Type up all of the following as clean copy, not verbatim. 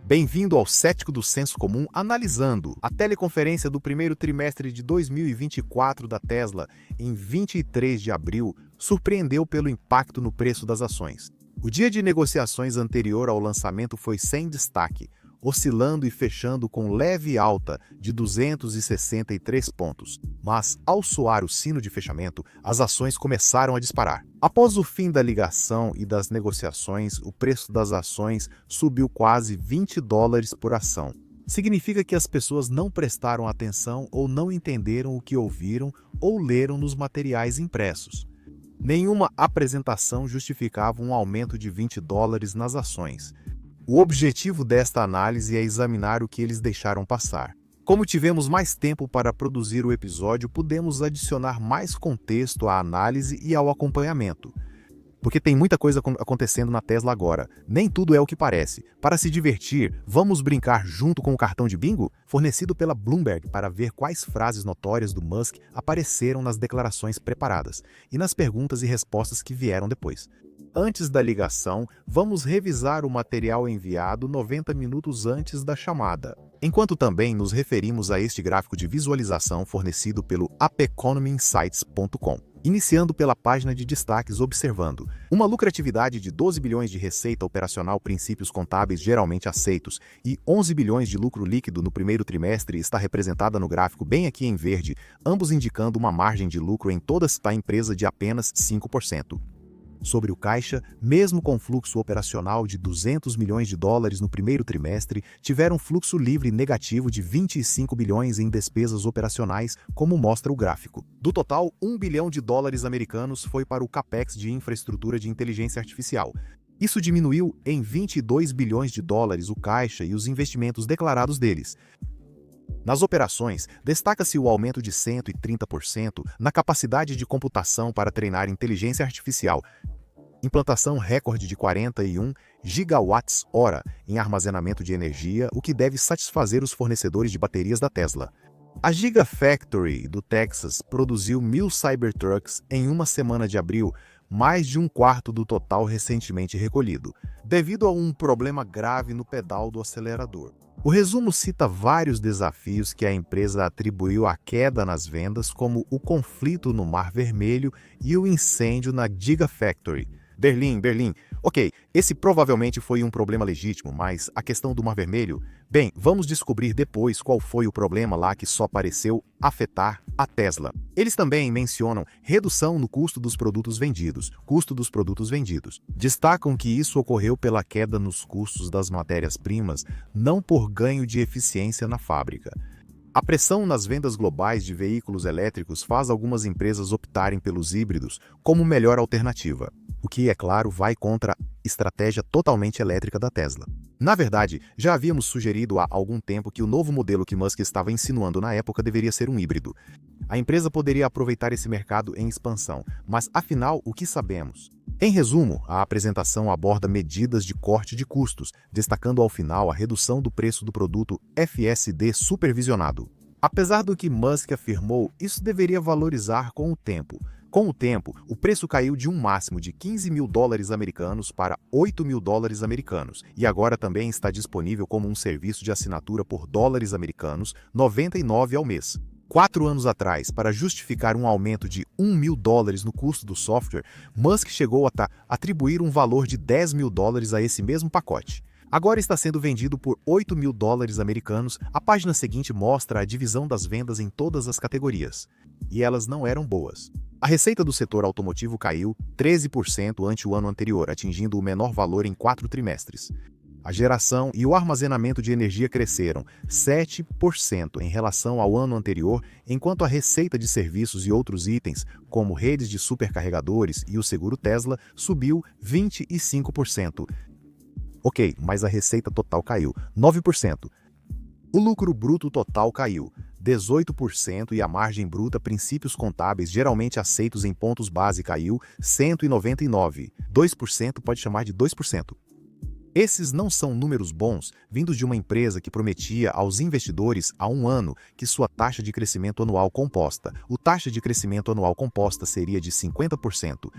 Bem-vindo ao Cético do Senso Comum analisando a teleconferência do primeiro trimestre de 2024 da Tesla, em 23 de abril, surpreendeu pelo impacto no preço das ações. O dia de negociações anterior ao lançamento foi sem destaque, oscilando e fechando com leve alta de 263 pontos. Mas, ao soar o sino de fechamento, as ações começaram a disparar. Após o fim da ligação e das negociações, o preço das ações subiu quase $20 por ação. Significa que as pessoas não prestaram atenção ou não entenderam o que ouviram ou leram nos materiais impressos. Nenhuma apresentação justificava um aumento de $20 nas ações. O objetivo desta análise é examinar o que eles deixaram passar. Como tivemos mais tempo para produzir o episódio, pudemos adicionar mais contexto à análise e ao acompanhamento. Porque tem muita coisa acontecendo na Tesla agora. Nem tudo é o que parece. Para se divertir, vamos brincar junto com o cartão de bingo? Fornecido pela Bloomberg para ver quais frases notórias do Musk apareceram nas declarações preparadas e nas perguntas e respostas que vieram depois. Antes da ligação, vamos revisar o material enviado 90 minutos antes da chamada, enquanto também nos referimos a este gráfico de visualização fornecido pelo AppEconomyInsights.com. Iniciando pela página de destaques observando uma lucratividade de 12 bilhões de receita operacional princípios contábeis geralmente aceitos e 11 bilhões de lucro líquido no primeiro trimestre está representada no gráfico bem aqui em verde, ambos indicando uma margem de lucro em toda a empresa de apenas 5%. Sobre o caixa, mesmo com fluxo operacional de $200 milhões no primeiro trimestre, tiveram fluxo livre negativo de 25 bilhões em despesas operacionais, como mostra o gráfico. Do total, $1 bilhão americanos foi para o capex de infraestrutura de inteligência artificial. Isso diminuiu em 22 bilhões de dólares o caixa e os investimentos declarados deles. Nas operações, destaca-se o aumento de 130% na capacidade de computação para treinar inteligência artificial, implantação recorde de 41 gigawatts-hora em armazenamento de energia, o que deve satisfazer os fornecedores de baterias da Tesla. A Gigafactory do Texas produziu 1.000 Cybertrucks em uma semana de abril, mais de um quarto do total recentemente recolhido, devido a um problema grave no pedal do acelerador. O resumo cita vários desafios que a empresa atribuiu à queda nas vendas, como o conflito no Mar Vermelho e o incêndio na Gigafactory. Berlim. Ok, esse provavelmente foi um problema legítimo, mas a questão do Mar Vermelho? Bem, vamos descobrir depois qual foi o problema lá que só pareceu afetar a Tesla. Eles também mencionam redução no custo dos produtos vendidos. Destacam que isso ocorreu pela queda nos custos das matérias-primas, não por ganho de eficiência na fábrica. A pressão nas vendas globais de veículos elétricos faz algumas empresas optarem pelos híbridos como melhor alternativa, o que, é claro, vai contra a estratégia totalmente elétrica da Tesla. Na verdade, já havíamos sugerido há algum tempo que o novo modelo que Musk estava insinuando na época deveria ser um híbrido. A empresa poderia aproveitar esse mercado em expansão, mas afinal, o que sabemos? Em resumo, a apresentação aborda medidas de corte de custos, destacando ao final a redução do preço do produto FSD supervisionado. Apesar do que Musk afirmou, isso deveria valorizar com o tempo. Com o tempo, o preço caiu de um máximo de $15 mil para $8 mil e agora também está disponível como um serviço de assinatura por dólares americanos, 99 ao mês. 4 anos atrás, para justificar um aumento de $1 mil no custo do software, Musk chegou a atribuir um valor de $10 mil a esse mesmo pacote. Agora está sendo vendido por $8 mil americanos. A página seguinte mostra a divisão das vendas em todas as categorias. E elas não eram boas. A receita do setor automotivo caiu 13% ante o ano anterior, atingindo o menor valor em 4 trimestres. A geração e o armazenamento de energia cresceram 7% em relação ao ano anterior, enquanto a receita de serviços e outros itens, como redes de supercarregadores e o seguro Tesla, subiu 25%. Ok, mas a receita total caiu 9%. O lucro bruto total caiu 18% e a margem bruta princípios contábeis geralmente aceitos em pontos base caiu 199. 2% pode chamar de 2%. Esses não são números bons, vindos de uma empresa que prometia aos investidores há um ano que sua taxa de crescimento anual composta, seria de 50%.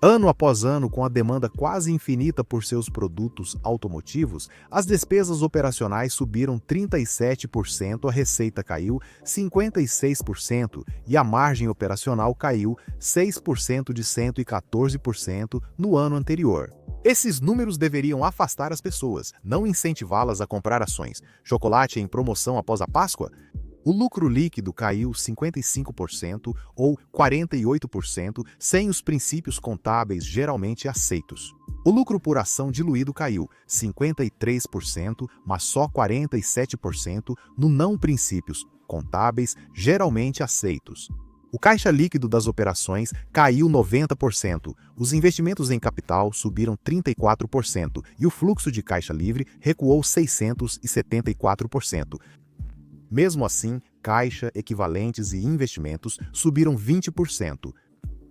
Ano após ano, com a demanda quase infinita por seus produtos automotivos, as despesas operacionais subiram 37%, a receita caiu 56% e a margem operacional caiu 6% de 114% no ano anterior. Esses números deveriam afastar as pessoas, não incentivá-las a comprar ações. Chocolate em promoção após a Páscoa? O lucro líquido caiu 55% ou 48% sem os princípios contábeis geralmente aceitos. O lucro por ação diluído caiu 53%, mas só 47% no não princípios contábeis geralmente aceitos. O caixa líquido das operações caiu 90%, os investimentos em capital subiram 34% e o fluxo de caixa livre recuou 674%. Mesmo assim, caixa, equivalentes e investimentos subiram 20%.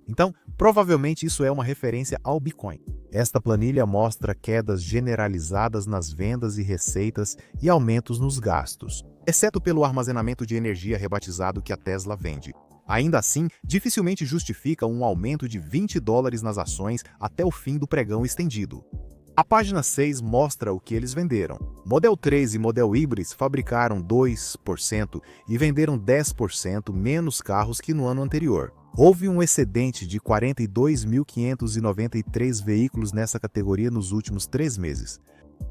Então, provavelmente isso é uma referência ao Bitcoin. Esta planilha mostra quedas generalizadas nas vendas e receitas e aumentos nos gastos, exceto pelo armazenamento de energia rebatizado que a Tesla vende. Ainda assim, dificilmente justifica um aumento de $20 nas ações até o fim do pregão estendido. A página 6 mostra o que eles venderam. Model 3 e Model Hybrid fabricaram 2% e venderam 10% menos carros que no ano anterior. Houve um excedente de 42.593 veículos nessa categoria nos últimos 3 meses.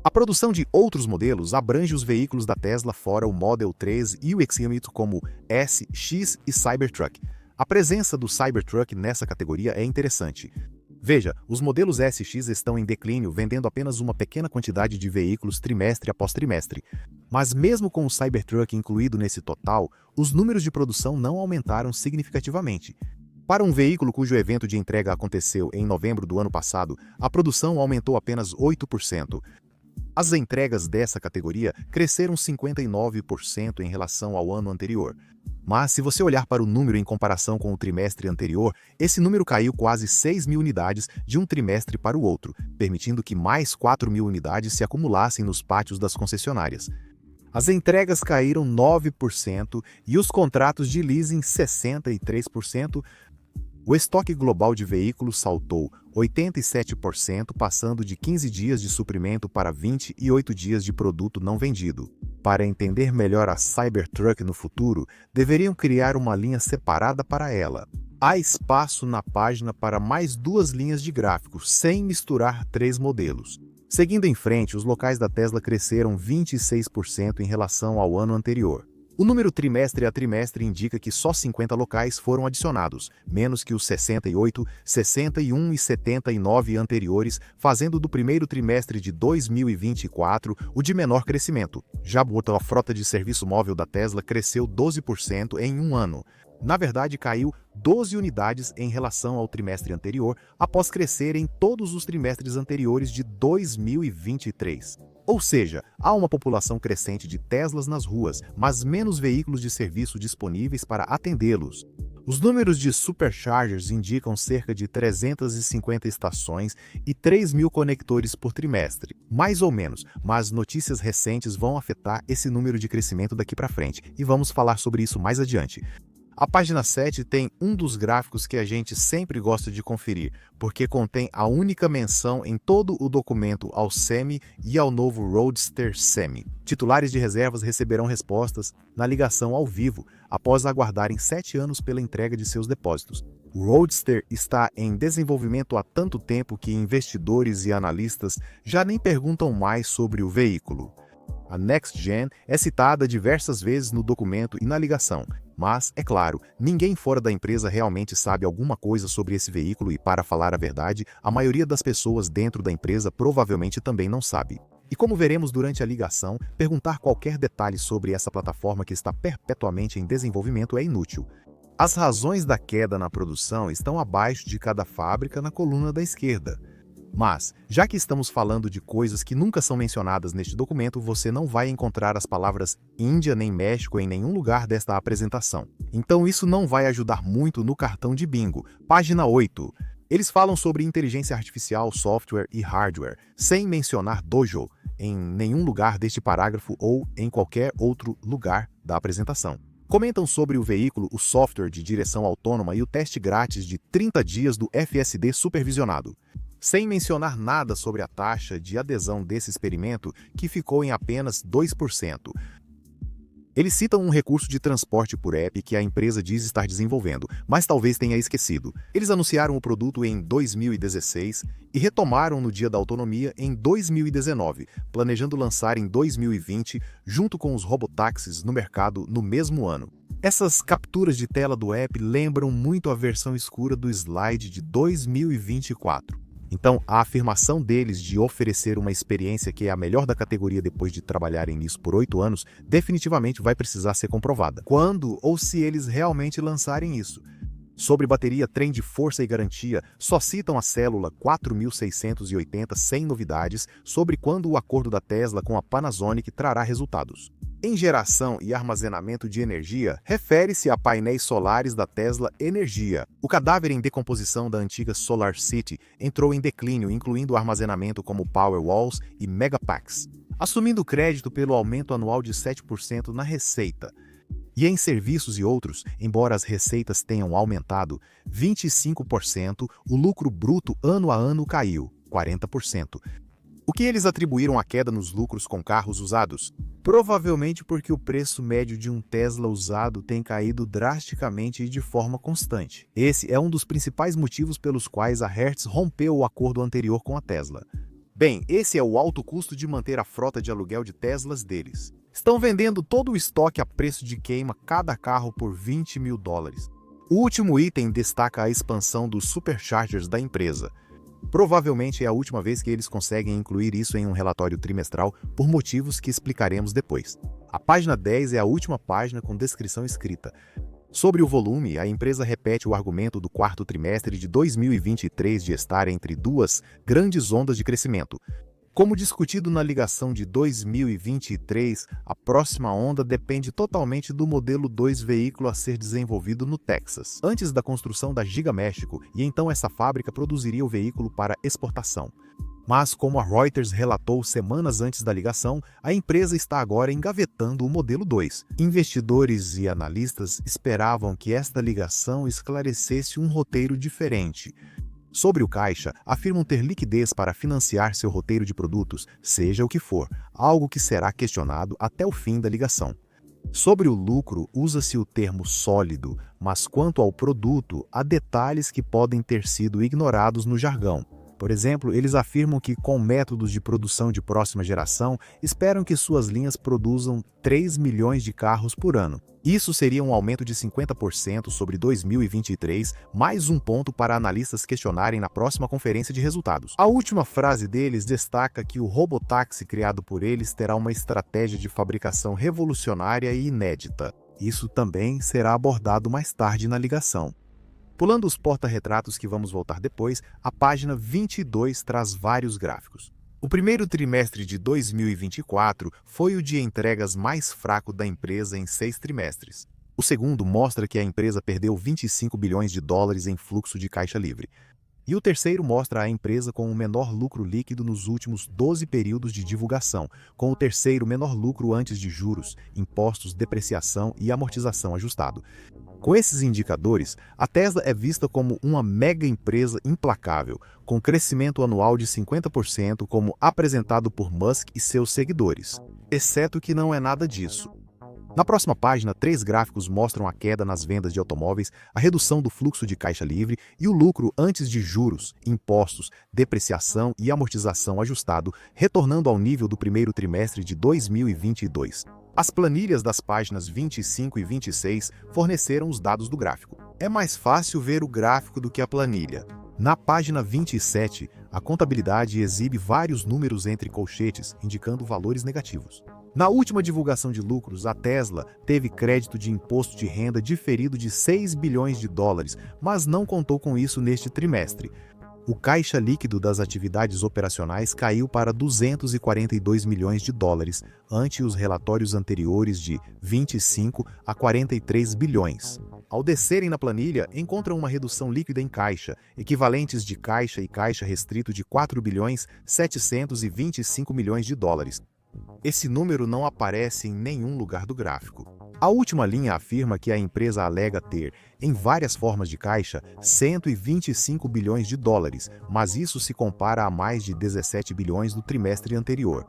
A produção de outros modelos abrange os veículos da Tesla fora o Model 3 e o Xfinity como S, X e Cybertruck. A presença do Cybertruck nessa categoria é interessante. Veja, os modelos SX estão em declínio, vendendo apenas uma pequena quantidade de veículos trimestre após trimestre. Mas mesmo com o Cybertruck incluído nesse total, os números de produção não aumentaram significativamente. Para um veículo cujo evento de entrega aconteceu em novembro do ano passado, a produção aumentou apenas 8%. As entregas dessa categoria cresceram 59% em relação ao ano anterior. Mas, se você olhar para o número em comparação com o trimestre anterior, esse número caiu quase 6.000 unidades de um trimestre para o outro, permitindo que mais 4.000 unidades se acumulassem nos pátios das concessionárias. As entregas caíram 9% e os contratos de leasing 63%. O estoque global de veículos saltou 87%, passando de 15 dias de suprimento para 28 dias de produto não vendido. Para entender melhor a Cybertruck no futuro, deveriam criar uma linha separada para ela. Há espaço na página para mais 2 linhas de gráficos, sem misturar 3 modelos. Seguindo em frente, os locais da Tesla cresceram 26% em relação ao ano anterior. O número trimestre a trimestre indica que só 50 locais foram adicionados, menos que os 68, 61 e 79 anteriores, fazendo do primeiro trimestre de 2024 o de menor crescimento. Já a frota de serviço móvel da Tesla cresceu 12% em um ano. Na verdade, caiu 12 unidades em relação ao trimestre anterior, após crescer em todos os trimestres anteriores de 2023. Ou seja, há uma população crescente de Teslas nas ruas, mas menos veículos de serviço disponíveis para atendê-los. Os números de superchargers indicam cerca de 350 estações e 3.000 conectores por trimestre, mais ou menos, mas notícias recentes vão afetar esse número de crescimento daqui para frente, e vamos falar sobre isso mais adiante. A página 7 tem um dos gráficos que a gente sempre gosta de conferir, porque contém a única menção em todo o documento ao Semi e ao novo Roadster Semi. Titulares de reservas receberão respostas na ligação ao vivo, após aguardarem 7 anos pela entrega de seus depósitos. O Roadster está em desenvolvimento há tanto tempo que investidores e analistas já nem perguntam mais sobre o veículo. A Next Gen é citada diversas vezes no documento e na ligação, mas, é claro, ninguém fora da empresa realmente sabe alguma coisa sobre esse veículo e, para falar a verdade, a maioria das pessoas dentro da empresa provavelmente também não sabe. E como veremos durante a ligação, perguntar qualquer detalhe sobre essa plataforma que está perpetuamente em desenvolvimento é inútil. As razões da queda na produção estão abaixo de cada fábrica na coluna da esquerda. Mas, já que estamos falando de coisas que nunca são mencionadas neste documento, você não vai encontrar as palavras Índia nem México em nenhum lugar desta apresentação. Então isso não vai ajudar muito no cartão de bingo. Página 8. Eles falam sobre inteligência artificial, software e hardware, sem mencionar Dojo em nenhum lugar deste parágrafo ou em qualquer outro lugar da apresentação. Comentam sobre o veículo, o software de direção autônoma e o teste grátis de 30 dias do FSD supervisionado, sem mencionar nada sobre a taxa de adesão desse experimento, que ficou em apenas 2%. Eles citam um recurso de transporte por app que a empresa diz estar desenvolvendo, mas talvez tenha esquecido. Eles anunciaram o produto em 2016 e retomaram no Dia da Autonomia em 2019, planejando lançar em 2020, junto com os robotáxis no mercado no mesmo ano. Essas capturas de tela do app lembram muito a versão escura do slide de 2024. Então, a afirmação deles de oferecer uma experiência que é a melhor da categoria depois de trabalharem nisso por 8 anos, definitivamente vai precisar ser comprovada. Quando ou se eles realmente lançarem isso? Sobre bateria, trem de força e garantia, só citam a célula 4680 sem novidades sobre quando o acordo da Tesla com a Panasonic trará resultados. Em geração e armazenamento de energia, refere-se a painéis solares da Tesla Energia. O cadáver em decomposição da antiga Solar City entrou em declínio, incluindo armazenamento como Powerwalls e Megapacks, assumindo crédito pelo aumento anual de 7% na receita. E em serviços e outros, embora as receitas tenham aumentado 25%, o lucro bruto ano a ano caiu 40%. O que eles atribuíram à queda nos lucros com carros usados? Provavelmente porque o preço médio de um Tesla usado tem caído drasticamente e de forma constante. Esse é um dos principais motivos pelos quais a Hertz rompeu o acordo anterior com a Tesla. Bem, esse é o alto custo de manter a frota de aluguel de Teslas deles. Estão vendendo todo o estoque a preço de queima, cada carro por $20 mil. O último item destaca a expansão dos superchargers da empresa. Provavelmente é a última vez que eles conseguem incluir isso em um relatório trimestral por motivos que explicaremos depois. A página 10 é a última página com descrição escrita. Sobre o volume, a empresa repete o argumento do quarto trimestre de 2023 de estar entre duas grandes ondas de crescimento. Como discutido na ligação de 2023, a próxima onda depende totalmente do modelo 2 veículo a ser desenvolvido no Texas, antes da construção da Giga México, e então essa fábrica produziria o veículo para exportação. Mas, como a Reuters relatou semanas antes da ligação, a empresa está agora engavetando o modelo 2. Investidores e analistas esperavam que esta ligação esclarecesse um roteiro diferente. Sobre o caixa, afirmam ter liquidez para financiar seu roteiro de produtos, seja o que for, algo que será questionado até o fim da ligação. Sobre o lucro, usa-se o termo sólido, mas quanto ao produto, há detalhes que podem ter sido ignorados no jargão. Por exemplo, eles afirmam que, com métodos de produção de próxima geração, esperam que suas linhas produzam 3 milhões de carros por ano. Isso seria um aumento de 50% sobre 2023, mais um ponto para analistas questionarem na próxima conferência de resultados. A última frase deles destaca que o robotáxi criado por eles terá uma estratégia de fabricação revolucionária e inédita. Isso também será abordado mais tarde na ligação. Pulando os porta-retratos que vamos voltar depois, a página 22 traz vários gráficos. O primeiro trimestre de 2024 foi o de entregas mais fraco da empresa em 6 trimestres. O segundo mostra que a empresa perdeu $25 bilhões em fluxo de caixa livre. E o terceiro mostra a empresa com o menor lucro líquido nos últimos 12 períodos de divulgação, com o terceiro menor lucro antes de juros, impostos, depreciação e amortização ajustado. Com esses indicadores, a Tesla é vista como uma mega empresa implacável, com crescimento anual de 50%, como apresentado por Musk e seus seguidores. Exceto que não é nada disso. Na próxima página, 3 gráficos mostram a queda nas vendas de automóveis, a redução do fluxo de caixa livre e o lucro antes de juros, impostos, depreciação e amortização ajustado, retornando ao nível do primeiro trimestre de 2022. As planilhas das páginas 25 e 26 forneceram os dados do gráfico. É mais fácil ver o gráfico do que a planilha. Na página 27, a contabilidade exibe vários números entre colchetes, indicando valores negativos. Na última divulgação de lucros, a Tesla teve crédito de imposto de renda diferido de $6 bilhões, mas não contou com isso neste trimestre. O caixa líquido das atividades operacionais caiu para $242 milhões, ante os relatórios anteriores de 25 a 43 bilhões. Ao descerem na planilha, encontram uma redução líquida em caixa, equivalentes de caixa e caixa restrito de $4 bilhões 725 milhões. Esse número não aparece em nenhum lugar do gráfico. A última linha afirma que a empresa alega ter, em várias formas de caixa, 125 bilhões de dólares, mas isso se compara a mais de 17 bilhões do trimestre anterior.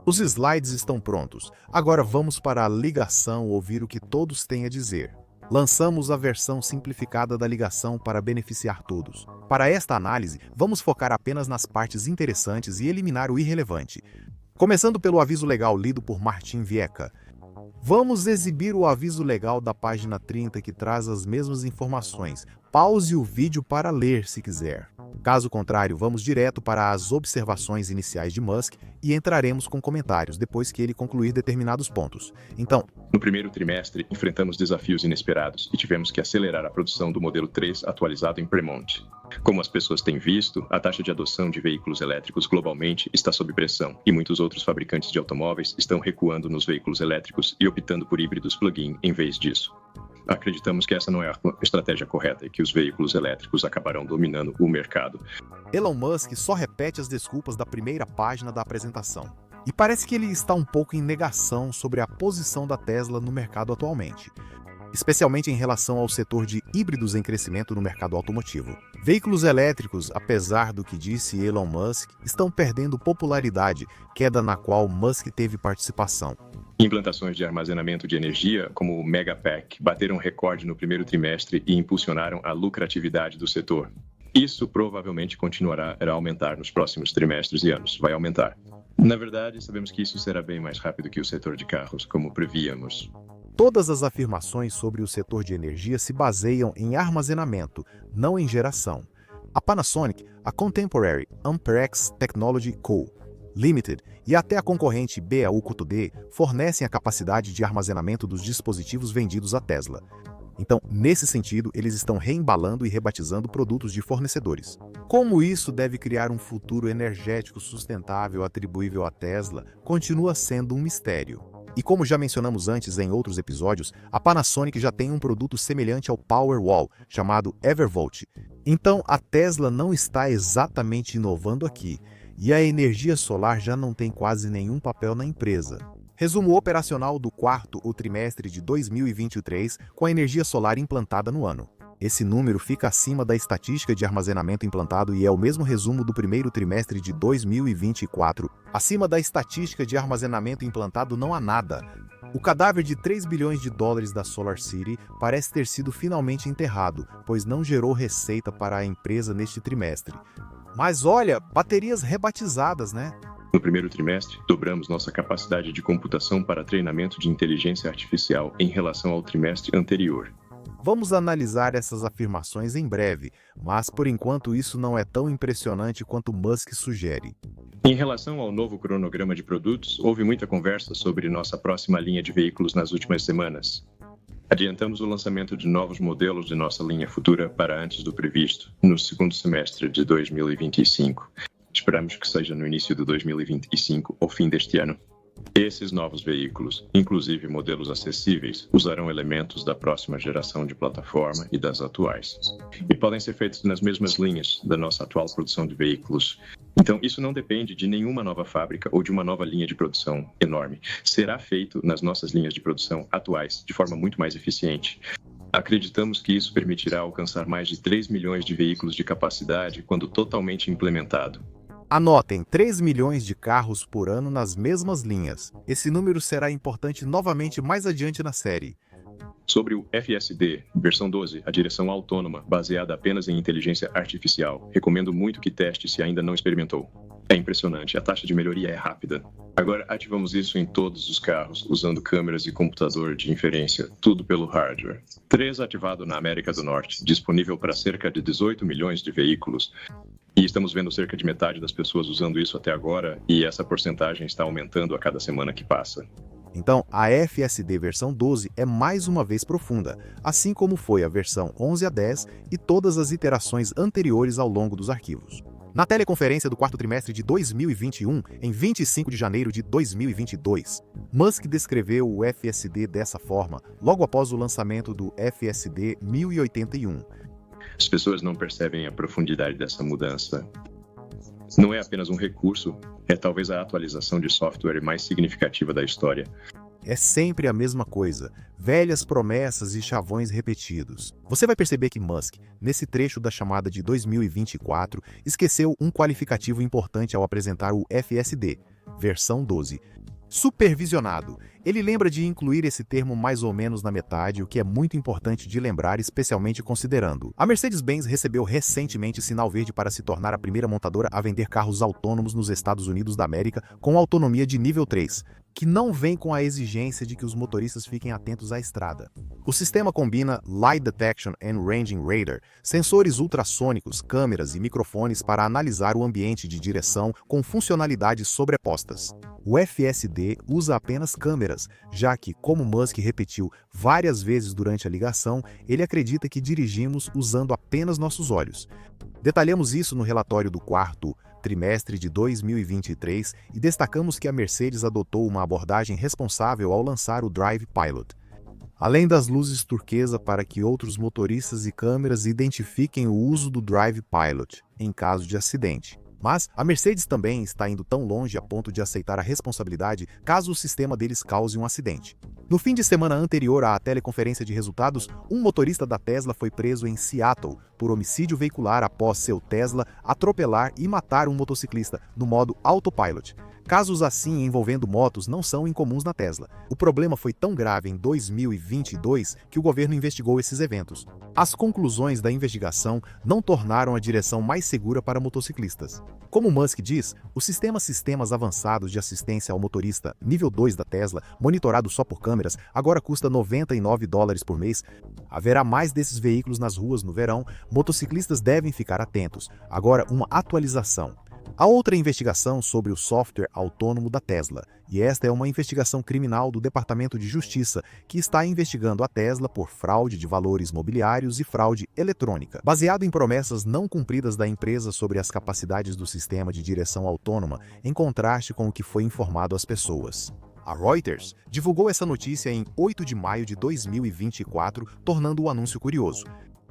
Os slides estão prontos. Agora vamos para a ligação ouvir o que todos têm a dizer. Lançamos a versão simplificada da ligação para beneficiar todos. Para esta análise, vamos focar apenas nas partes interessantes e eliminar o irrelevante. Começando pelo aviso legal lido por Martin Vieca. Vamos exibir o aviso legal da página 30 que traz as mesmas informações. Pause o vídeo para ler se quiser. Caso contrário, vamos direto para as observações iniciais de Musk e entraremos com comentários depois que ele concluir determinados pontos. Então, no primeiro trimestre, enfrentamos desafios inesperados e tivemos que acelerar a produção do modelo 3 atualizado em Fremont. Como as pessoas têm visto, a taxa de adoção de veículos elétricos globalmente está sob pressão e muitos outros fabricantes de automóveis estão recuando nos veículos elétricos e optando por híbridos plug-in em vez disso. Acreditamos que essa não é a estratégia correta e que os veículos elétricos acabarão dominando o mercado. Elon Musk só repete as desculpas da primeira página da apresentação. E parece que ele está um pouco em negação sobre a posição da Tesla no mercado atualmente, especialmente em relação ao setor de híbridos em crescimento no mercado automotivo. Veículos elétricos, apesar do que disse Elon Musk, estão perdendo popularidade, queda na qual Musk teve participação. Implantações de armazenamento de energia, como o Megapack, bateram recorde no primeiro trimestre e impulsionaram a lucratividade do setor. Isso provavelmente continuará a aumentar nos próximos trimestres e anos. Vai aumentar. Na verdade, sabemos que isso será bem mais rápido que o setor de carros, como prevíamos. Todas as afirmações sobre o setor de energia se baseiam em armazenamento, não em geração. A Panasonic, a Contemporary Amperex Technology Co. Limited e até a concorrente BAU-CUTD fornecem a capacidade de armazenamento dos dispositivos vendidos à Tesla. Então, nesse sentido, eles estão reembalando e rebatizando produtos de fornecedores. Como isso deve criar um futuro energético sustentável atribuível à Tesla, continua sendo um mistério. E como já mencionamos antes em outros episódios, a Panasonic já tem um produto semelhante ao Powerwall, chamado Evervolt. Então, a Tesla não está exatamente inovando aqui, e a energia solar já não tem quase nenhum papel na empresa. Resumo operacional do quarto trimestre de 2023 com a energia solar implantada no ano. Esse número fica acima da estatística de armazenamento implantado e é o mesmo resumo do primeiro trimestre de 2024. Acima da estatística de armazenamento implantado não há nada. O cadáver de 3 bilhões de dólares da SolarCity parece ter sido finalmente enterrado, pois não gerou receita para a empresa neste trimestre. Mas olha, baterias rebatizadas, né? No primeiro trimestre, dobramos nossa capacidade de computação para treinamento de inteligência artificial em relação ao trimestre anterior. Vamos analisar essas afirmações em breve, mas por enquanto isso não é tão impressionante quanto Musk sugere. Em relação ao novo cronograma de produtos, houve muita conversa sobre nossa próxima linha de veículos nas últimas semanas. Adiantamos o lançamento de novos modelos de nossa linha futura para antes do previsto, no segundo semestre de 2025. Esperamos que seja no início de 2025 ou fim deste ano. Esses novos veículos, inclusive modelos acessíveis, usarão elementos da próxima geração de plataforma e das atuais. E podem ser feitos nas mesmas linhas da nossa atual produção de veículos. Então, isso não depende de nenhuma nova fábrica ou de uma nova linha de produção enorme. Será feito nas nossas linhas de produção atuais, de forma muito mais eficiente. Acreditamos que isso permitirá alcançar mais de 3 milhões de veículos de capacidade quando totalmente implementado. Anotem 3 milhões de carros por ano nas mesmas linhas. Esse número será importante novamente mais adiante na série. Sobre o FSD, versão 12, a direção autônoma, baseada apenas em inteligência artificial. Recomendo muito que teste se ainda não experimentou. É impressionante, a taxa de melhoria é rápida. Agora ativamos isso em todos os carros, usando câmeras e computador de inferência, tudo pelo hardware. 3 ativado na América do Norte, disponível para cerca de 18 milhões de veículos. E estamos vendo cerca de metade das pessoas usando isso até agora, e essa porcentagem está aumentando a cada semana que passa. Então, a FSD versão 12 é mais uma vez profunda, assim como foi a versão 11 a 10 e todas as iterações anteriores ao longo dos arquivos. Na teleconferência do quarto trimestre de 2021, em 25 de janeiro de 2022, Musk descreveu o FSD dessa forma, logo após o lançamento do FSD 1081. As pessoas não percebem a profundidade dessa mudança. Não é apenas um recurso, é talvez a atualização de software mais significativa da história. É sempre a mesma coisa, velhas promessas e chavões repetidos. Você vai perceber que Musk, nesse trecho da chamada de 2024, esqueceu um qualificativo importante ao apresentar o FSD, versão 12. Supervisionado. Ele lembra de incluir esse termo mais ou menos na metade, o que é muito importante de lembrar, especialmente considerando. A Mercedes-Benz recebeu recentemente sinal verde para se tornar a primeira montadora a vender carros autônomos nos Estados Unidos da América com autonomia de nível 3, que não vem com a exigência de que os motoristas fiquem atentos à estrada. O sistema combina Light Detection and Ranging Radar, sensores ultrassônicos, câmeras e microfones para analisar o ambiente de direção com funcionalidades sobrepostas. O FSD usa apenas câmeras, já que, como Musk repetiu várias vezes durante a ligação, ele acredita que dirigimos usando apenas nossos olhos. Detalhamos isso no relatório do quarto trimestre de 2023 e destacamos que a Mercedes adotou uma abordagem responsável ao lançar o Drive Pilot. Além das luzes turquesa para que outros motoristas e câmeras identifiquem o uso do Drive Pilot em caso de acidente. Mas a Mercedes também está indo tão longe a ponto de aceitar a responsabilidade caso o sistema deles cause um acidente. No fim de semana anterior à teleconferência de resultados, um motorista da Tesla foi preso em Seattle por homicídio veicular após seu Tesla atropelar e matar um motociclista no modo Autopilot. Casos assim envolvendo motos não são incomuns na Tesla. O problema foi tão grave em 2022 que o governo investigou esses eventos. As conclusões da investigação não tornaram a direção mais segura para motociclistas. Como Musk diz, o sistemas avançados de assistência ao motorista nível 2 da Tesla, monitorado só por câmeras, agora custa $99 por mês. Haverá mais desses veículos nas ruas no verão, motociclistas devem ficar atentos. Agora, uma atualização. Há outra investigação sobre o software autônomo da Tesla, e esta é uma investigação criminal do Departamento de Justiça, que está investigando a Tesla por fraude de valores mobiliários e fraude eletrônica, baseado em promessas não cumpridas da empresa sobre as capacidades do sistema de direção autônoma, em contraste com o que foi informado às pessoas. A Reuters divulgou essa notícia em 8 de maio de 2024, tornando o anúncio curioso,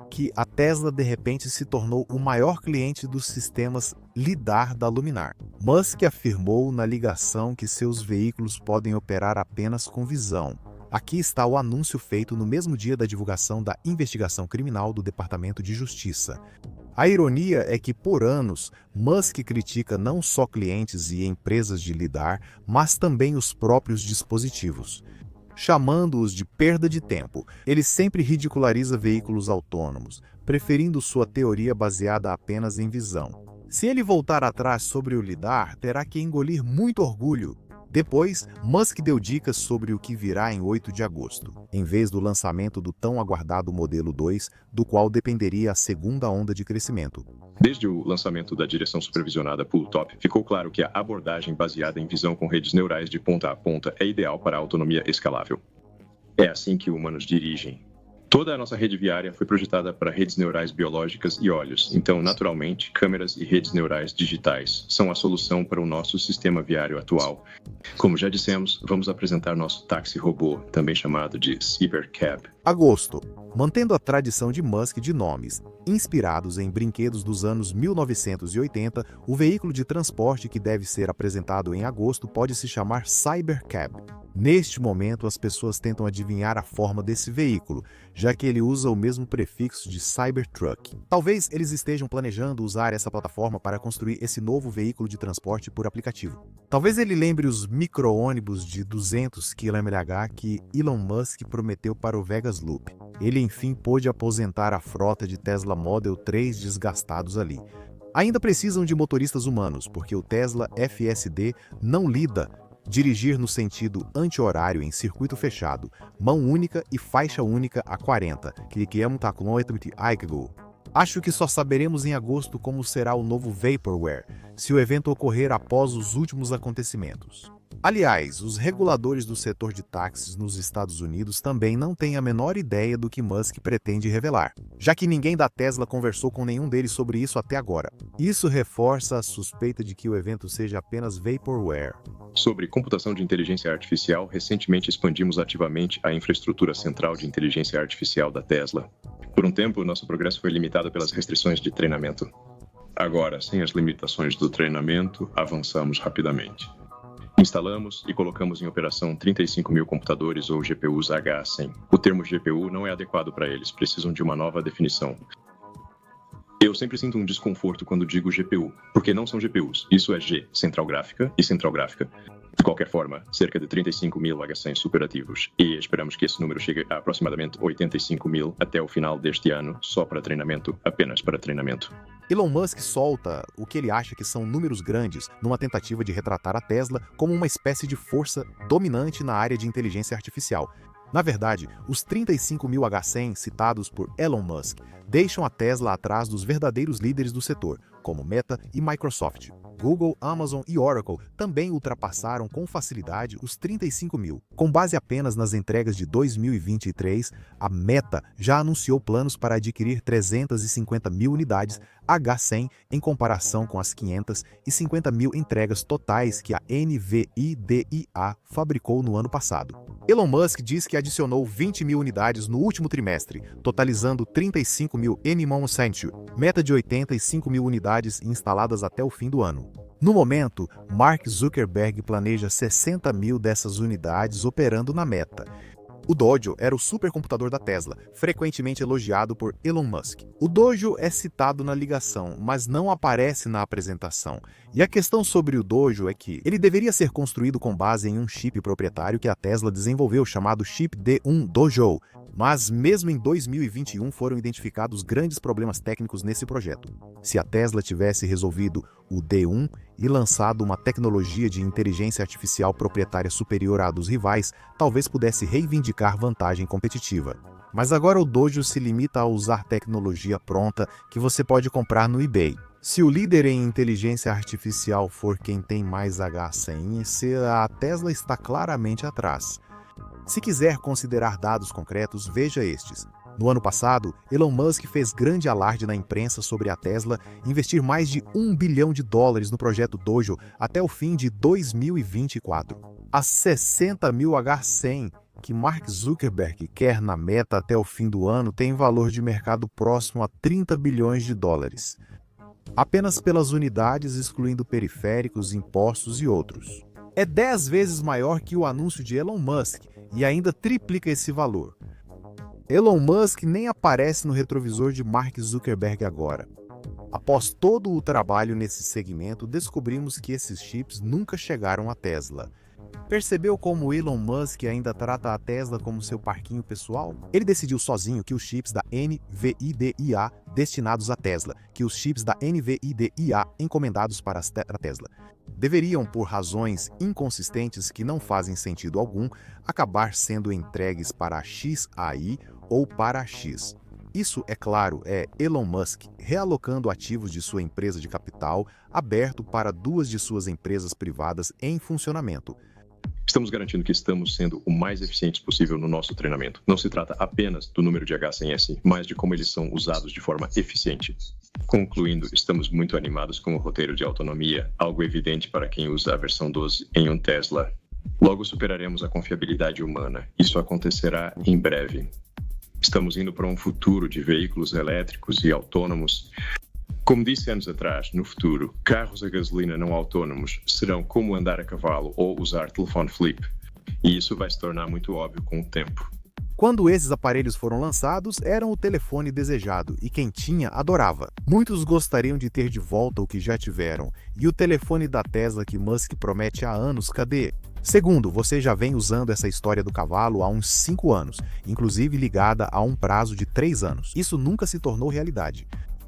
que a Tesla de repente se tornou o maior cliente dos sistemas LiDAR da Luminar. Musk afirmou na ligação que seus veículos podem operar apenas com visão. Aqui está o anúncio feito no mesmo dia da divulgação da investigação criminal do Departamento de Justiça. A ironia é que, por anos, Musk critica não só clientes e empresas de LiDAR, mas também os próprios dispositivos. Chamando-os de perda de tempo, ele sempre ridiculariza veículos autônomos, preferindo sua teoria baseada apenas em visão. Se ele voltar atrás sobre o LiDAR, terá que engolir muito orgulho. Depois, Musk deu dicas sobre o que virá em 8 de agosto, em vez do lançamento do tão aguardado modelo 2, do qual dependeria a segunda onda de crescimento. Desde o lançamento da direção supervisionada Pull-Top, ficou claro que a abordagem baseada em visão com redes neurais de ponta a ponta é ideal para a autonomia escalável. É assim que humanos dirigem. Toda a nossa rede viária foi projetada para redes neurais biológicas e olhos, então, naturalmente, câmeras e redes neurais digitais são a solução para o nosso sistema viário atual. Como já dissemos, vamos apresentar nosso táxi robô, também chamado de Cybercab. Agosto. Mantendo a tradição de Musk de nomes inspirados em brinquedos dos anos 1980, o veículo de transporte que deve ser apresentado em agosto pode se chamar Cybercab. Neste momento, as pessoas tentam adivinhar a forma desse veículo, já que ele usa o mesmo prefixo de Cybertruck. Talvez eles estejam planejando usar essa plataforma para construir esse novo veículo de transporte por aplicativo. Talvez ele lembre os micro-ônibus de 200 km/h que Elon Musk prometeu para o Vegas Loop. Ele, enfim, pôde aposentar a frota de Tesla Model 3 desgastados ali. Ainda precisam de motoristas humanos, porque o Tesla FSD não lida dirigir no sentido anti-horário em circuito fechado, mão única e faixa única a 40, Acho que só saberemos em agosto como será o novo Vaporware, se o evento ocorrer após os últimos acontecimentos. Aliás, os reguladores do setor de táxis nos Estados Unidos também não têm a menor ideia do que Musk pretende revelar, já que ninguém da Tesla conversou com nenhum deles sobre isso até agora. Isso reforça a suspeita de que o evento seja apenas Vaporware. Sobre computação de inteligência artificial, recentemente expandimos ativamente a infraestrutura central de inteligência artificial da Tesla. Por um tempo, nosso progresso foi limitado pelas restrições de treinamento. Agora, sem as limitações do treinamento, avançamos rapidamente. Instalamos e colocamos em operação 35 mil computadores ou GPUs H100. O termo GPU não é adequado para eles, precisam de uma nova definição. Eu sempre sinto um desconforto quando digo GPU, porque não são GPUs. Isso é G, central gráfica e central gráfica. De qualquer forma, cerca de 35 mil H100 superativos, e esperamos que esse número chegue a aproximadamente 85 mil até o final deste ano, só para treinamento, apenas para treinamento. Elon Musk solta o que ele acha que são números grandes numa tentativa de retratar a Tesla como uma espécie de força dominante na área de inteligência artificial. Na verdade, os 35 mil H100 citados por Elon Musk deixam a Tesla atrás dos verdadeiros líderes do setor, como Meta e Microsoft. Google, Amazon e Oracle também ultrapassaram com facilidade os 35 mil. Com base apenas nas entregas de 2023, a Meta já anunciou planos para adquirir 350 mil unidades H100 em comparação com as 550 mil entregas totais que a NVIDIA fabricou no ano passado. Elon Musk diz que adicionou 20 mil unidades no último trimestre, totalizando 35 mil em Monsanto, meta de 85 mil unidades instaladas até o fim do ano. No momento, Mark Zuckerberg planeja 60 mil dessas unidades operando na Meta. O Dojo era o supercomputador da Tesla, frequentemente elogiado por Elon Musk. O Dojo é citado na ligação, mas não aparece na apresentação. E a questão sobre o Dojo é que ele deveria ser construído com base em um chip proprietário que a Tesla desenvolveu, chamado chip D1 Dojo. Mas mesmo em 2021 foram identificados grandes problemas técnicos nesse projeto. Se a Tesla tivesse resolvido o D1 e lançado uma tecnologia de inteligência artificial proprietária superior à dos rivais, talvez pudesse reivindicar vantagem competitiva. Mas agora o Dojo se limita a usar tecnologia pronta que você pode comprar no eBay. Se o líder em inteligência artificial for quem tem mais H100, a Tesla está claramente atrás. Se quiser considerar dados concretos, veja estes. No ano passado, Elon Musk fez grande alarde na imprensa sobre a Tesla investir mais de $1 bilhão no projeto Dojo até o fim de 2024. As 60 mil H100 que Mark Zuckerberg quer na Meta até o fim do ano têm valor de mercado próximo a $30 bilhões. Apenas pelas unidades, excluindo periféricos, impostos e outros. É 10 vezes maior que o anúncio de Elon Musk e ainda triplica esse valor. Elon Musk nem aparece no retrovisor de Mark Zuckerberg agora. Após todo o trabalho nesse segmento, descobrimos que esses chips nunca chegaram à Tesla. Percebeu como Elon Musk ainda trata a Tesla como seu parquinho pessoal? Ele decidiu sozinho que os chips da NVIDIA destinados à Tesla, que os chips da NVIDIA encomendados para a Tesla, deveriam, por razões inconsistentes que não fazem sentido algum, acabar sendo entregues para a XAI ou para a X. Isso, é claro, é Elon Musk realocando ativos de sua empresa de capital aberto para duas de suas empresas privadas em funcionamento. Estamos garantindo que estamos sendo o mais eficientes possível no nosso treinamento. Não se trata apenas do número de H100S, mas de como eles são usados de forma eficiente. Concluindo, estamos muito animados com o roteiro de autonomia, algo evidente para quem usa a versão 12 em um Tesla. Logo superaremos a confiabilidade humana. Isso acontecerá em breve. Estamos indo para um futuro de veículos elétricos e autônomos. Como disse anos atrás, no futuro, carros a gasolina não autônomos serão como andar a cavalo ou usar telefone flip. E isso vai se tornar muito óbvio com o tempo. Quando esses aparelhos foram lançados, eram o telefone desejado, e quem tinha adorava. Muitos gostariam de ter de volta o que já tiveram. E o telefone da Tesla que Musk promete há anos, cadê? Segundo, você já vem usando essa história do cavalo há uns 5 anos, inclusive ligada a um prazo de 3 anos. Isso nunca se tornou realidade.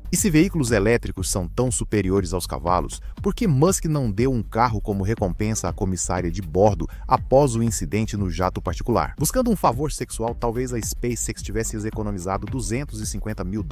E se veículos elétricos são tão superiores aos cavalos, por que Musk não deu um carro como recompensa à comissária de bordo após o incidente no jato particular? Buscando um favor sexual, talvez a SpaceX tivesse economizado $250 mil.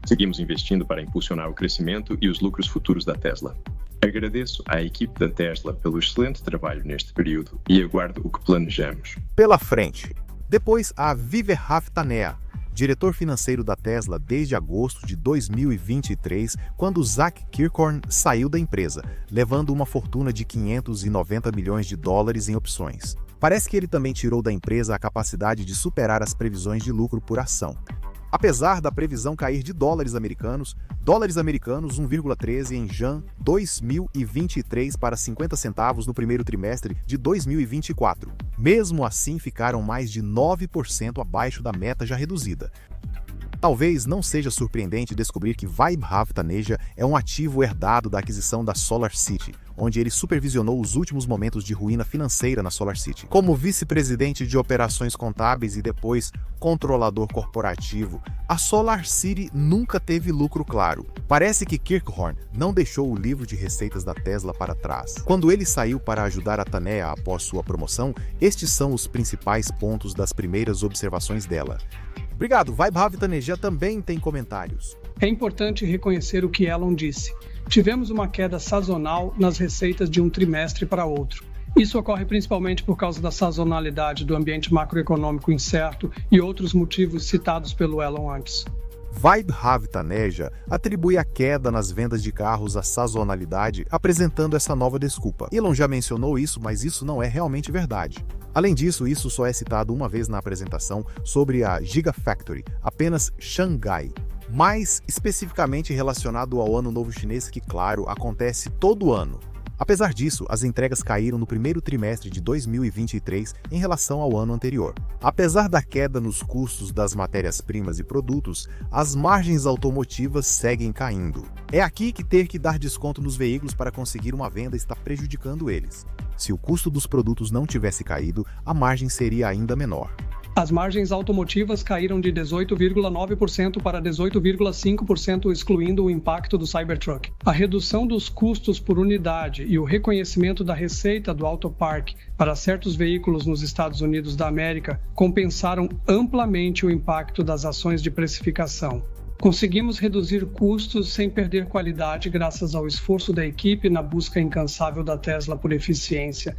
Seguimos investindo para impulsionar o crescimento e os lucros futuros da Tesla. Agradeço à equipe da Tesla pelo excelente trabalho neste período e aguardo o que planejamos pela frente. Depois, a Vivehav Taneja, diretor financeiro da Tesla desde agosto de 2023, quando Zach Kirkhorn saiu da empresa, levando uma fortuna de $590 milhões em opções. Parece que ele também tirou da empresa a capacidade de superar as previsões de lucro por ação. Apesar da previsão cair de dólares americanos 1,13 em Jan 2023 para 50 centavos no primeiro trimestre de 2024. Mesmo assim, ficaram mais de 9% abaixo da meta já reduzida. Talvez não seja surpreendente descobrir que Vaibhav Taneja é um ativo herdado da aquisição da SolarCity, onde ele supervisionou os últimos momentos de ruína financeira na SolarCity. Como vice-presidente de operações contábeis e depois controlador corporativo, a SolarCity nunca teve lucro claro. Parece que Kirkhorn não deixou o livro de receitas da Tesla para trás. Quando ele saiu para ajudar a Taneja após sua promoção, estes são os principais pontos das primeiras observações dela. Obrigado, Vaibhav Taneja também tem comentários. É importante reconhecer o que Elon disse. Tivemos uma queda sazonal nas receitas de um trimestre para outro. Isso ocorre principalmente por causa da sazonalidade do ambiente macroeconômico incerto e outros motivos citados pelo Elon antes. Vaibhav Taneja atribui a queda nas vendas de carros à sazonalidade, apresentando essa nova desculpa. Elon já mencionou isso, mas isso não é realmente verdade. Além disso, isso só é citado uma vez na apresentação sobre a Gigafactory, apenas Xangai. Mais especificamente relacionado ao Ano Novo Chinês, que, claro, acontece todo ano. Apesar disso, as entregas caíram no primeiro trimestre de 2023 em relação ao ano anterior. Apesar da queda nos custos das matérias-primas e produtos, as margens automotivas seguem caindo. É aqui que ter que dar desconto nos veículos para conseguir uma venda está prejudicando eles. Se o custo dos produtos não tivesse caído, a margem seria ainda menor. As margens automotivas caíram de 18,9% para 18,5%, excluindo o impacto do Cybertruck. A redução dos custos por unidade e o reconhecimento da receita do Autopark para certos veículos nos Estados Unidos da América compensaram amplamente o impacto das ações de precificação. Conseguimos reduzir custos sem perder qualidade graças ao esforço da equipe na busca incansável da Tesla por eficiência.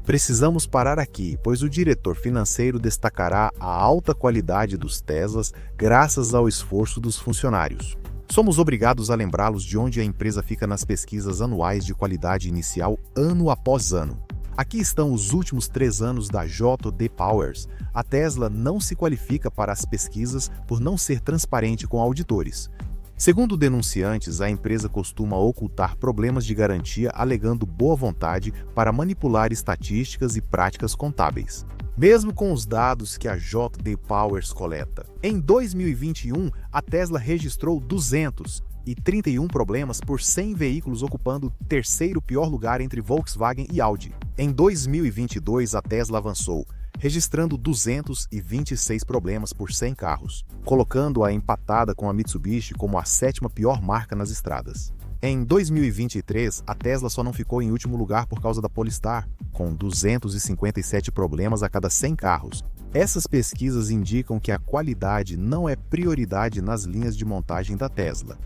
Precisamos parar aqui, pois o diretor financeiro destacará a alta qualidade dos Teslas graças ao esforço dos funcionários. Somos obrigados a lembrá-los de onde a empresa fica nas pesquisas anuais de qualidade inicial ano após ano. Aqui estão os últimos 3 anos da JD Powers. A Tesla não se qualifica para as pesquisas por não ser transparente com auditores. Segundo denunciantes, a empresa costuma ocultar problemas de garantia alegando boa vontade para manipular estatísticas e práticas contábeis. Mesmo com os dados que a JD Powers coleta. Em 2021, a Tesla registrou 231 problemas por 100 veículos, ocupando o terceiro pior lugar entre Volkswagen e Audi. Em 2022, a Tesla avançou, registrando 226 problemas por 100 carros, colocando-a empatada com a Mitsubishi como a 7ª pior marca nas estradas. Em 2023, a Tesla só não ficou em último lugar por causa da Polestar, com 257 problemas a cada 100 carros. Essas pesquisas indicam que a qualidade não é prioridade nas linhas de montagem da Tesla.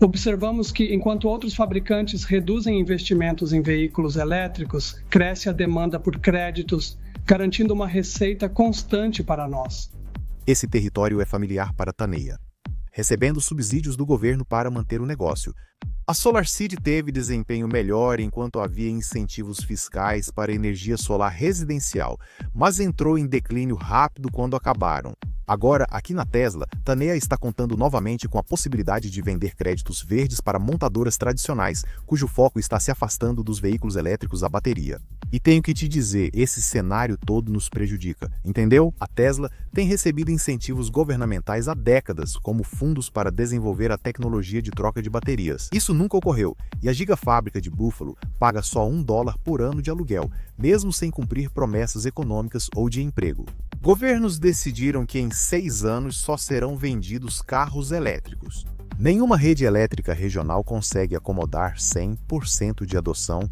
Observamos que, enquanto outros fabricantes reduzem investimentos em veículos elétricos, cresce a demanda por créditos, garantindo uma receita constante para nós. Esse território é familiar para Taneja, recebendo subsídios do governo para manter o negócio. A SolarCity teve desempenho melhor enquanto havia incentivos fiscais para energia solar residencial, mas entrou em declínio rápido quando acabaram. Agora, aqui na Tesla, Taneja está contando novamente com a possibilidade de vender créditos verdes para montadoras tradicionais, cujo foco está se afastando dos veículos elétricos a bateria. E tenho que te dizer, esse cenário todo nos prejudica, entendeu? A Tesla tem recebido incentivos governamentais há décadas, como fundos para desenvolver a tecnologia de troca de baterias. Isso nunca ocorreu, e a gigafábrica de Buffalo paga só $1 por ano de aluguel, mesmo sem cumprir promessas econômicas ou de emprego. Governos decidiram que em 6 anos só serão vendidos carros elétricos. Nenhuma rede elétrica regional consegue acomodar 100% de adoção.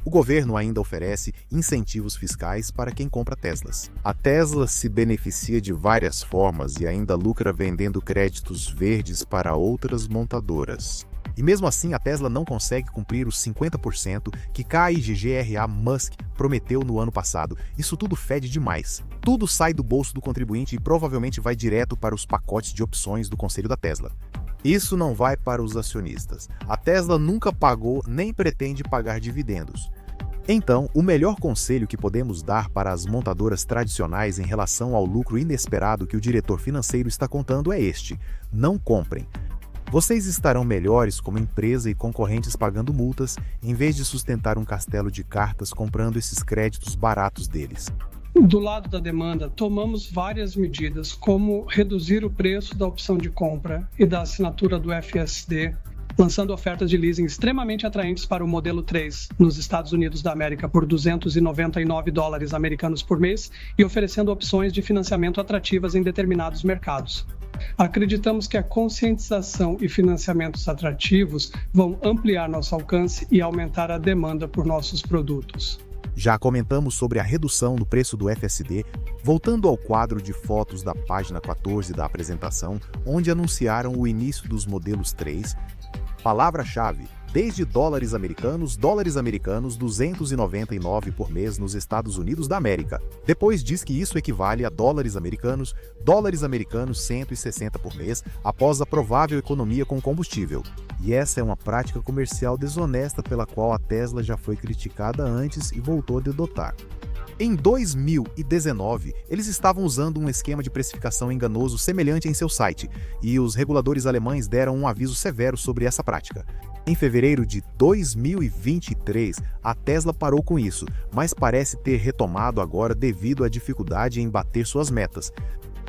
O governo ainda oferece incentivos fiscais para quem compra Teslas. A Tesla se beneficia de várias formas e ainda lucra vendendo créditos verdes para outras montadoras. E mesmo assim, a Tesla não consegue cumprir os 50% que KIGGRA Musk prometeu no ano passado. Isso tudo fede demais. Tudo sai do bolso do contribuinte e provavelmente vai direto para os pacotes de opções do conselho da Tesla. Isso não vai para os acionistas. A Tesla nunca pagou nem pretende pagar dividendos. Então, o melhor conselho que podemos dar para as montadoras tradicionais em relação ao lucro inesperado que o diretor financeiro está contando é este: não comprem. Vocês estarão melhores como empresa e concorrentes pagando multas, em vez de sustentar um castelo de cartas comprando esses créditos baratos deles. Do lado da demanda, tomamos várias medidas, como reduzir o preço da opção de compra e da assinatura do FSD, lançando ofertas de leasing extremamente atraentes para o modelo 3 nos Estados Unidos da América por $299 americanos por mês e oferecendo opções de financiamento atrativas em determinados mercados. Acreditamos que a conscientização e financiamentos atrativos vão ampliar nosso alcance e aumentar a demanda por nossos produtos. Já comentamos sobre a redução do preço do FSD, voltando ao quadro de fotos da página 14 da apresentação, onde anunciaram o início dos modelos 3. Palavra-chave: desde dólares americanos, $299 por mês nos Estados Unidos da América. Depois diz que isso equivale a dólares americanos, $160 por mês, após a provável economia com combustível. E essa é uma prática comercial desonesta pela qual a Tesla já foi criticada antes e voltou a dedotar. Em 2019, eles estavam usando um esquema de precificação enganoso semelhante em seu site, e os reguladores alemães deram um aviso severo sobre essa prática. Em fevereiro de 2023, a Tesla parou com isso, mas parece ter retomado agora devido à dificuldade em bater suas metas.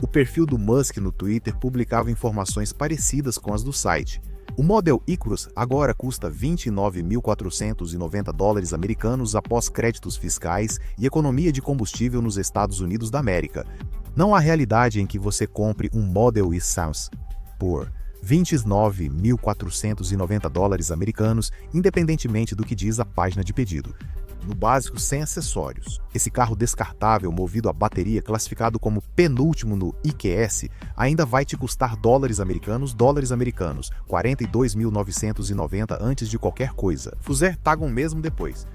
O perfil do Musk no Twitter publicava informações parecidas com as do site. O Model Icarus agora custa $29.490 americanos após créditos fiscais e economia de combustível nos Estados Unidos da América. Não há realidade em que você compre um Model E-Sounds por $29.490 americanos, independentemente do que diz a página de pedido. No básico, sem acessórios. Esse carro descartável movido a bateria, classificado como penúltimo no IQS, ainda vai te custar dólares americanos, $42.990 antes de qualquer coisa. Fuser Tagon mesmo depois.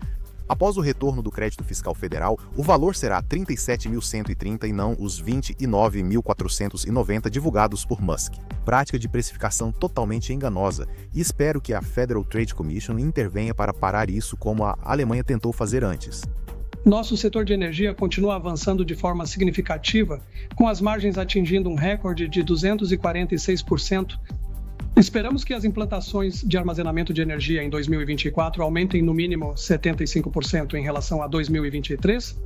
Após o retorno do crédito fiscal federal, o valor será $37.130 e não os $29.490 divulgados por Musk. Prática de precificação totalmente enganosa, e espero que a Federal Trade Commission intervenha para parar isso como a Alemanha tentou fazer antes. Nosso setor de energia continua avançando de forma significativa, com as margens atingindo um recorde de 246%. Esperamos que as implantações de armazenamento de energia em 2024 aumentem no mínimo 75% em relação a 2023.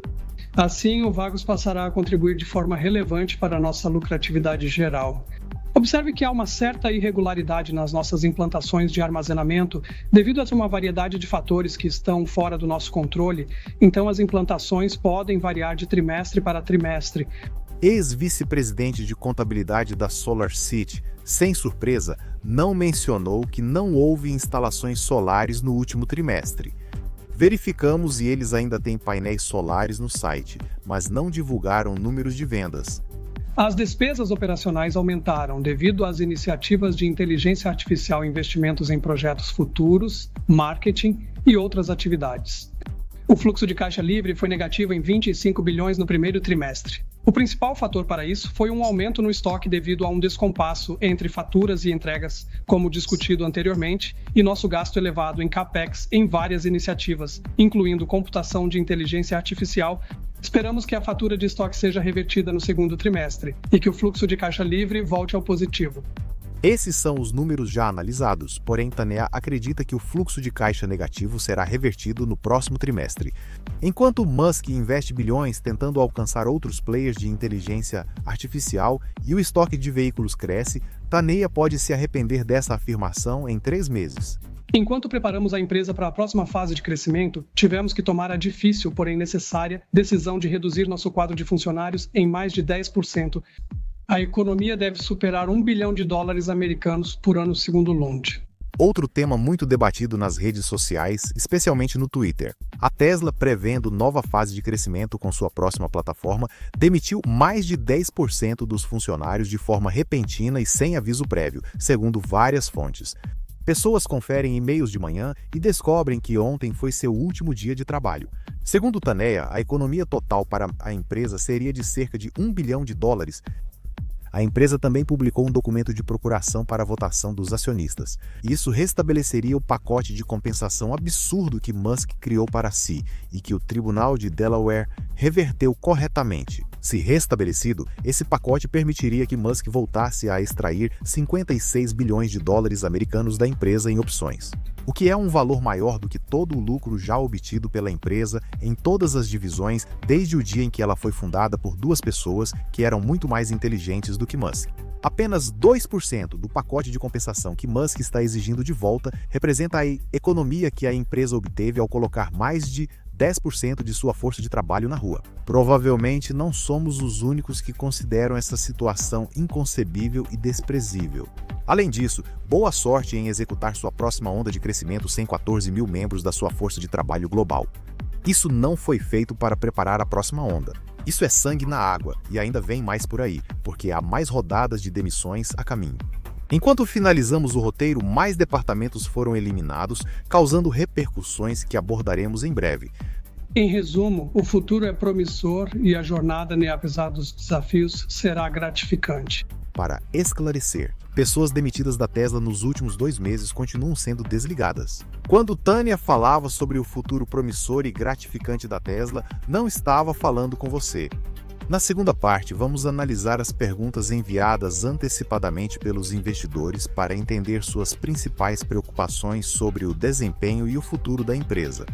Assim, o Vagos passará a contribuir de forma relevante para a nossa lucratividade geral. Observe que há uma certa irregularidade nas nossas implantações de armazenamento devido a uma variedade de fatores que estão fora do nosso controle, então as implantações podem variar de trimestre para trimestre. Ex-vice-presidente de contabilidade da SolarCity, sem surpresa, não mencionou que não houve instalações solares no último trimestre. Verificamos e eles ainda têm painéis solares no site, mas não divulgaram números de vendas. As despesas operacionais aumentaram devido às iniciativas de inteligência artificial e investimentos em projetos futuros, marketing e outras atividades. O fluxo de caixa livre foi negativo em 25 bilhões no primeiro trimestre. O principal fator para isso foi um aumento no estoque devido a um descompasso entre faturas e entregas, como discutido anteriormente, e nosso gasto elevado em CAPEX em várias iniciativas, incluindo computação de inteligência artificial. Esperamos que a fatura de estoque seja revertida no segundo trimestre e que o fluxo de caixa livre volte ao positivo. Esses são os números já analisados, porém Tanea acredita que o fluxo de caixa negativo será revertido no próximo trimestre. Enquanto Musk investe bilhões tentando alcançar outros players de inteligência artificial e o estoque de veículos cresce, Tanea pode se arrepender dessa afirmação em 3 meses. Enquanto preparamos a empresa para a próxima fase de crescimento, tivemos que tomar a difícil, porém necessária, decisão de reduzir nosso quadro de funcionários em mais de 10%. A economia deve superar $1 bilhão americanos por ano, segundo Lund. Outro tema muito debatido nas redes sociais, especialmente no Twitter. A Tesla, prevendo nova fase de crescimento com sua próxima plataforma, demitiu mais de 10% dos funcionários de forma repentina e sem aviso prévio, segundo várias fontes. Pessoas conferem e-mails de manhã e descobrem que ontem foi seu último dia de trabalho. Segundo Tanea, a economia total para a empresa seria de cerca de $1 bilhão. A empresa também publicou um documento de procuração para a votação dos acionistas. Isso restabeleceria o pacote de compensação absurdo que Musk criou para si e que o Tribunal de Delaware reverteu corretamente. Se restabelecido, esse pacote permitiria que Musk voltasse a extrair 56 bilhões de dólares americanos da empresa em opções, o que é um valor maior do que todo o lucro já obtido pela empresa em todas as divisões desde o dia em que ela foi fundada por duas pessoas que eram muito mais inteligentes do que Musk. Apenas 2% do pacote de compensação que Musk está exigindo de volta representa a economia que a empresa obteve ao colocar mais de 10% de sua força de trabalho na rua. Provavelmente não somos os únicos que consideram essa situação inconcebível e desprezível. Além disso, boa sorte em executar sua próxima onda de crescimento sem 14 mil membros da sua força de trabalho global. Isso não foi feito para preparar a próxima onda. Isso é sangue na água e ainda vem mais por aí, porque há mais rodadas de demissões a caminho. Enquanto finalizamos o roteiro, mais departamentos foram eliminados, causando repercussões que abordaremos em breve. Em resumo, o futuro é promissor e a jornada, apesar dos desafios, será gratificante. Para esclarecer, pessoas demitidas da Tesla nos últimos 2 meses continuam sendo desligadas. Quando Tânia falava sobre o futuro promissor e gratificante da Tesla, não estava falando com você. Na segunda parte, vamos analisar as perguntas enviadas antecipadamente pelos investidores para entender suas principais preocupações sobre o desempenho e o futuro da empresa.